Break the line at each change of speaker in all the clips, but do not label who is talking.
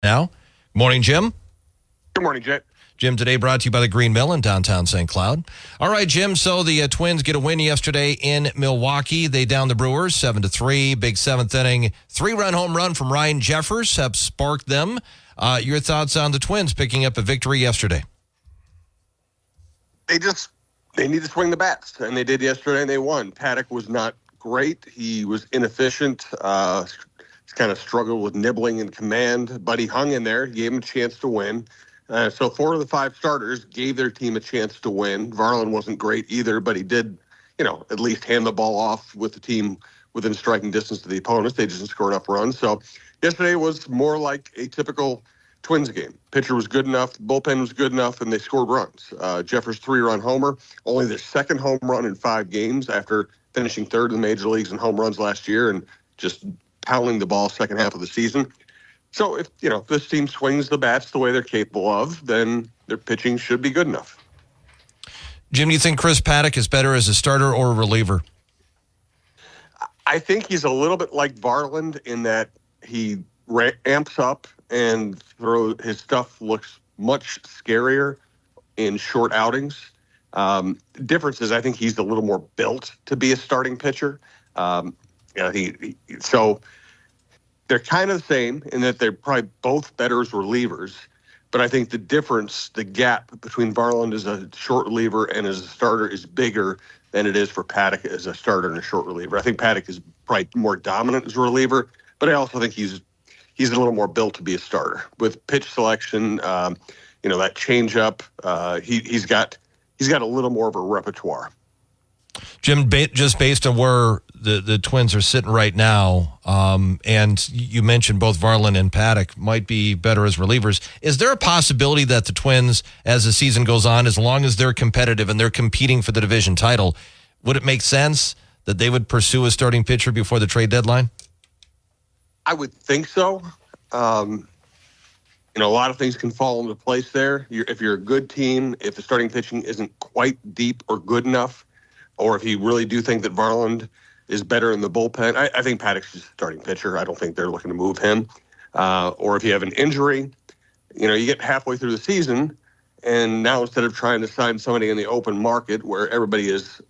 now. Morning, Jim.
Good morning, Jay.
Jim, today brought to you by the Green Mill in downtown St. Cloud. All right, Jim, so the Twins get a win yesterday in Milwaukee. They downed the Brewers 7-3. Big seventh inning, 3-run home run from Ryan Jeffers have sparked them. Your thoughts on the Twins picking up a victory yesterday?
They need to swing the bats, and they did yesterday, and they won. Paddock was not great. He was inefficient. He's kind of struggled with nibbling and command, but he hung in there. He gave him a chance to win. So 4 of the 5 starters gave their team a chance to win. Varland wasn't great either, but he did, at least hand the ball off with the team within striking distance to the opponents. They just didn't score enough runs. So yesterday was more like a typical Twins game. Pitcher was good enough, bullpen was good enough, and they scored runs. Jeffers' 3-run homer, only their second home run in 5 games after finishing third in the major leagues in home runs last year and just pounding the ball second half of the season. So if this team swings the bats the way they're capable of, then their pitching should be good enough.
Jim, do you think Chris Paddock is better as a starter or a reliever?
I think he's a little bit like Varland in that he amps up and his stuff looks much scarier in short outings. Difference is I think he's a little more built to be a starting pitcher. So they're kind of the same in that they're probably both better as relievers, but I think the difference, the gap between Varland as a short reliever and as a starter is bigger than it is for Paddock as a starter and a short reliever. I think Paddock is probably more dominant as a reliever, but I also think he's a little more built to be a starter with pitch selection. That changeup. He's got a little more of a repertoire.
Jim, just based on where the Twins are sitting right now, and you mentioned both Varland and Paddock might be better as relievers, is there a possibility that the Twins, as the season goes on, as long as they're competitive and they're competing for the division title, would it make sense that they would pursue a starting pitcher before the trade deadline?
I would think so. A lot of things can fall into place there. If you're a good team, if the starting pitching isn't quite deep or good enough, or if you really do think that Varland is better in the bullpen, I think Paddock's just a starting pitcher. I don't think they're looking to move him. Or if you have an injury, you get halfway through the season, and now instead of trying to sign somebody in the open market where everybody is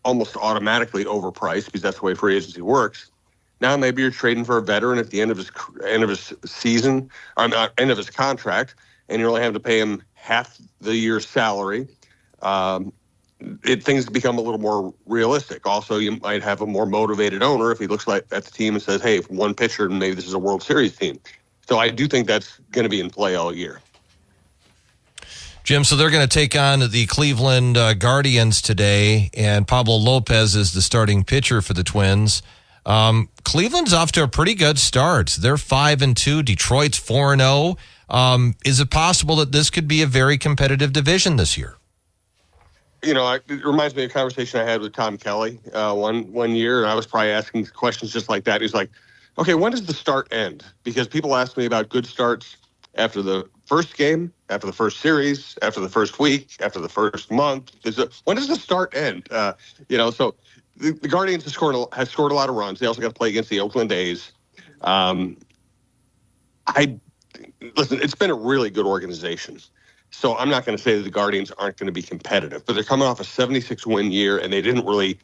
almost automatically overpriced because that's the way free agency works, now maybe you're trading for a veteran at the end of his season, or not, end of his contract, and you're only having to pay him half the year's salary. Things become a little more realistic. Also, you might have a more motivated owner if he looks at the team and says, hey, one pitcher, and maybe this is a World Series team. So I do think that's going to be in play all year.
Jim, so they're going to take on the Cleveland Guardians today, and Pablo Lopez is the starting pitcher for the Twins. Cleveland's off to a pretty good start. They're 5-2. Detroit's 4-0. Is it possible that this could be a very competitive division this year?
It reminds me of a conversation I had with Tom Kelly one year, and I was probably asking questions just like that. He's like, okay, when does the start end? Because people ask me about good starts after the first game, after the first series, after the first week, after the first month. When does the start end? So the Guardians have scored a lot of runs. They also got to play against the Oakland A's. Listen, it's been a really good organization. So I'm not going to say that the Guardians aren't going to be competitive, but they're coming off a 76-win year, and they didn't really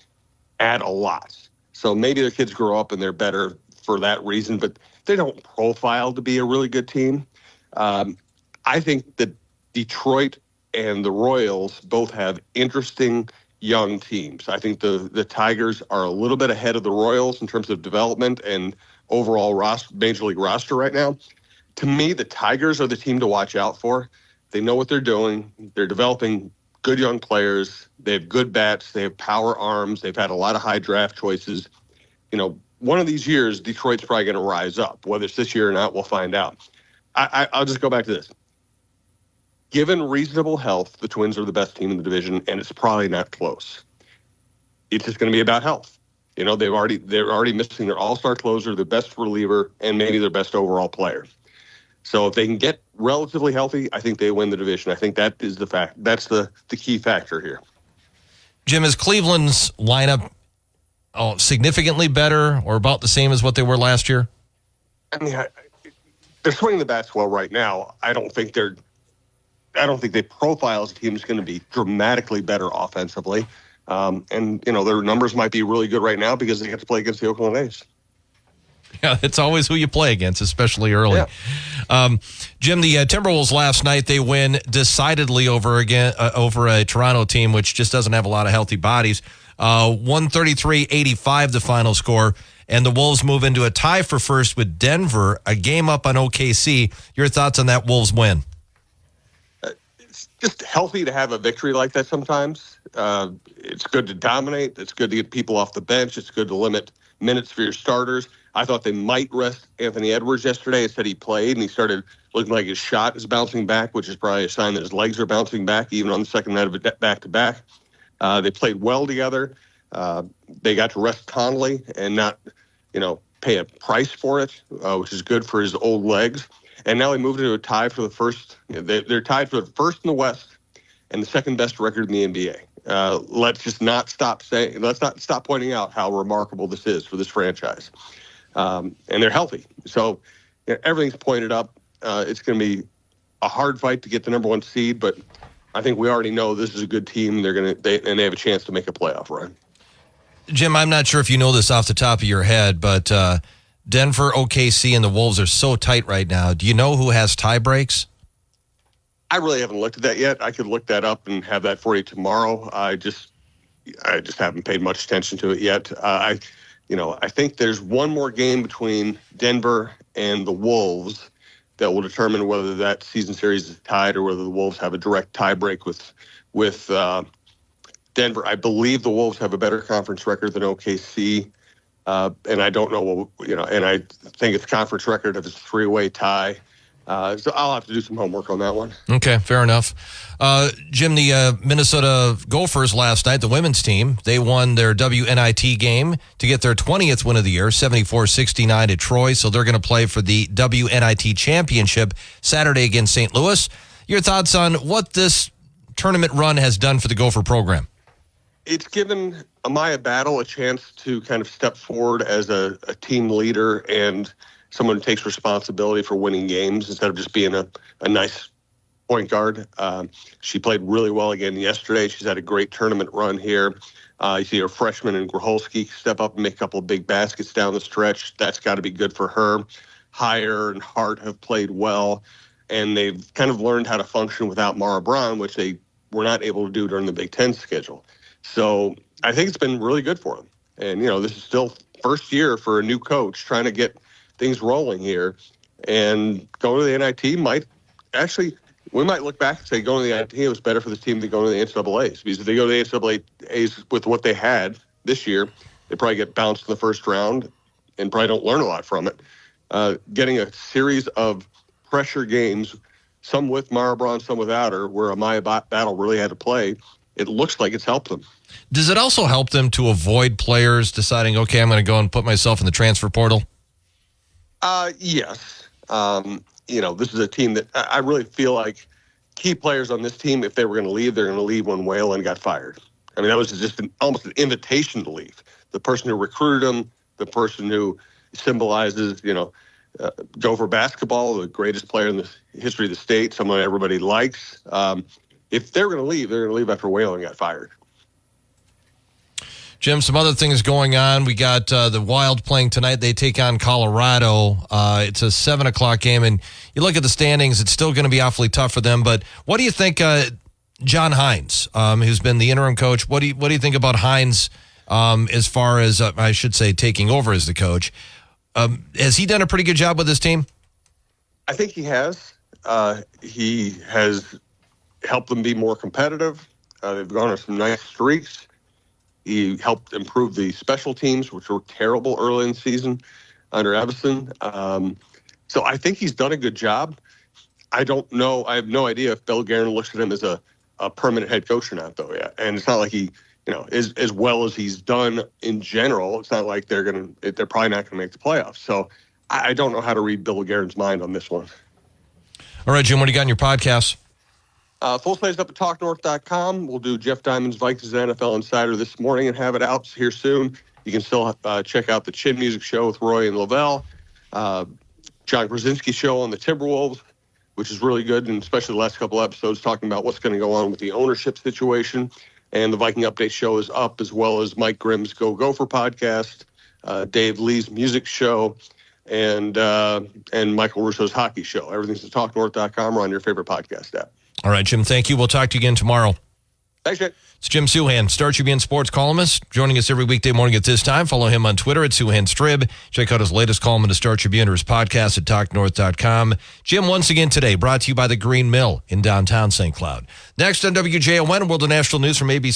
add a lot. So maybe their kids grow up and they're better for that reason, but they don't profile to be a really good team. I think that Detroit and the Royals both have interesting young teams. I think the Tigers are a little bit ahead of the Royals in terms of development and overall major league roster right now. To me, the Tigers are the team to watch out for. They know what they're doing. They're developing good young players. They have good bats. They have power arms. They've had a lot of high draft choices. One of these years, Detroit's probably going to rise up. Whether it's this year or not, we'll find out. I'll just go back to this. Given reasonable health, the Twins are the best team in the division, and it's probably not close. It's just going to be about health. They're already missing their all-star closer, their best reliever, and maybe their best overall player. So if they can get relatively healthy, I think they win the division. I think that is the fact. That's the key factor here.
Jim, is Cleveland's lineup significantly better or about the same as what they were last year?
I mean, they're swinging the bats well right now. I don't think they profile as a team that's going to be dramatically better offensively. And their numbers might be really good right now because they get to play against the Oakland A's.
Yeah, it's always who you play against, especially early.
Yeah.
Jim, the Timberwolves last night, they win decidedly over a Toronto team which just doesn't have a lot of healthy bodies. 133-85 the final score, and the Wolves move into a tie for first with Denver, a game up on OKC. Your thoughts on that Wolves win?
It's just healthy to have a victory like that sometimes. It's good to dominate. It's good to get people off the bench. It's good to limit minutes for your starters. I thought they might rest Anthony Edwards yesterday. Instead, he played, and he started looking like his shot is bouncing back, which is probably a sign that his legs are bouncing back, even on the second night of it back-to-back. They played well together. They got to rest Conley and not, pay a price for it, which is good for his old legs. And now they moved into a tie for the first. They're tied for the first in the West and the second best record in the NBA. Let's not stop pointing out how remarkable this is for this franchise. And they're healthy, so everything's pointed up. It's going to be a hard fight to get the number one seed, but I think we already know this is a good team. They have a chance to make a playoff run.
Jim, I'm not sure if you know this off the top of your head, but Denver, OKC, and the Wolves are so tight right now. Do you know who has tie breaks?
I really haven't looked at that yet. I could look that up and have that for you tomorrow. I just haven't paid much attention to it yet. I think there's one more game between Denver and the Wolves that will determine whether that season series is tied or whether the Wolves have a direct tie break with Denver. I believe the Wolves have a better conference record than OKC, and I don't know, and I think it's conference record if it's a three-way tie. So I'll have to do some homework on that one. Okay,
fair enough. Jim, the Minnesota Gophers last night, the women's team, they won their WNIT game to get their 20th win of the year, 74-69 at Troy. So they're going to play for the WNIT championship Saturday against St. Louis. Your thoughts on what this tournament run has done for the Gopher program?
It's given Amaya Battle a chance to kind of step forward as a team leader and someone who takes responsibility for winning games instead of just being a nice point guard. She played really well again yesterday. She's had a great tournament run here. You see her freshman and Grholski step up and make a couple of big baskets down the stretch. That's got to be good for her. Heyer and Hart have played well, and they've kind of learned how to function without Mara Braun, which they were not able to do during the Big Ten schedule. So I think it's been really good for them. And, this is still first year for a new coach trying to get things rolling here. And going to the NIT we might look back and say going to the NIT was better for this team than going to the NCAAs. Because if they go to the NCAAs with what they had this year, they probably get bounced in the first round and probably don't learn a lot from it. Getting a series of pressure games, some with Mara Braun, some without her, where Amaya Battle really had to play, it looks like it's helped them.
Does it also help them to avoid players deciding, okay, I'm going to go and put myself in the transfer portal?
Yes. This is a team that I really feel like key players on this team, if they were going to leave, they're going to leave when Whalen got fired. I mean, that was just almost an invitation to leave. The person who recruited them, the person who symbolizes, Gopher basketball, the greatest player in the history of the state, someone everybody likes. If they're going to leave after Whalen got fired.
Jim, some other things going on. We got the Wild playing tonight. They take on Colorado. It's a 7 o'clock game, and you look at the standings, it's still going to be awfully tough for them. But what do you think, John Hines, who's been the interim coach, what do you think about Hines as far as, I should say, taking over as the coach? Has he done a pretty good job with his team?
I think he has. He has helped them be more competitive. They've gone on some nice streaks. He helped improve the special teams, which were terrible early in the season under Evison. So I think he's done a good job. I don't know. I have no idea if Bill Guerin looks at him as a permanent head coach or not, though, yet. And it's not like he, as well as he's done in general, it's not like they're probably not going to make the playoffs. So I don't know how to read Bill Guerin's mind on this one.
All right, Jim, what do you got in your podcast?
Full slate's up at TalkNorth.com. We'll do Jeff Diamond's Vikings NFL Insider this morning and have it out here soon. You can still check out the Chin Music Show with Roy and Lavelle. John Krasinski show on the Timberwolves, which is really good, and especially the last couple episodes talking about what's going to go on with the ownership situation. And the Viking Update show is up, as well as Mike Grimm's Go Gopher podcast, Dave Lee's music show, and Michael Russo's hockey show. Everything's at TalkNorth.com or on your favorite podcast app.
All right, Jim, thank you. We'll talk to you again tomorrow.
Thanks, Jay.
It's Jim Souhan, Star Tribune sports columnist, joining us every weekday morning at this time. Follow him on Twitter at SouhanStrib. Check out his latest column in the Star Tribune or his podcast at TalkNorth.com. Jim, once again today, brought to you by the Green Mill in downtown St. Cloud. Next on WJON, World and National News from ABC.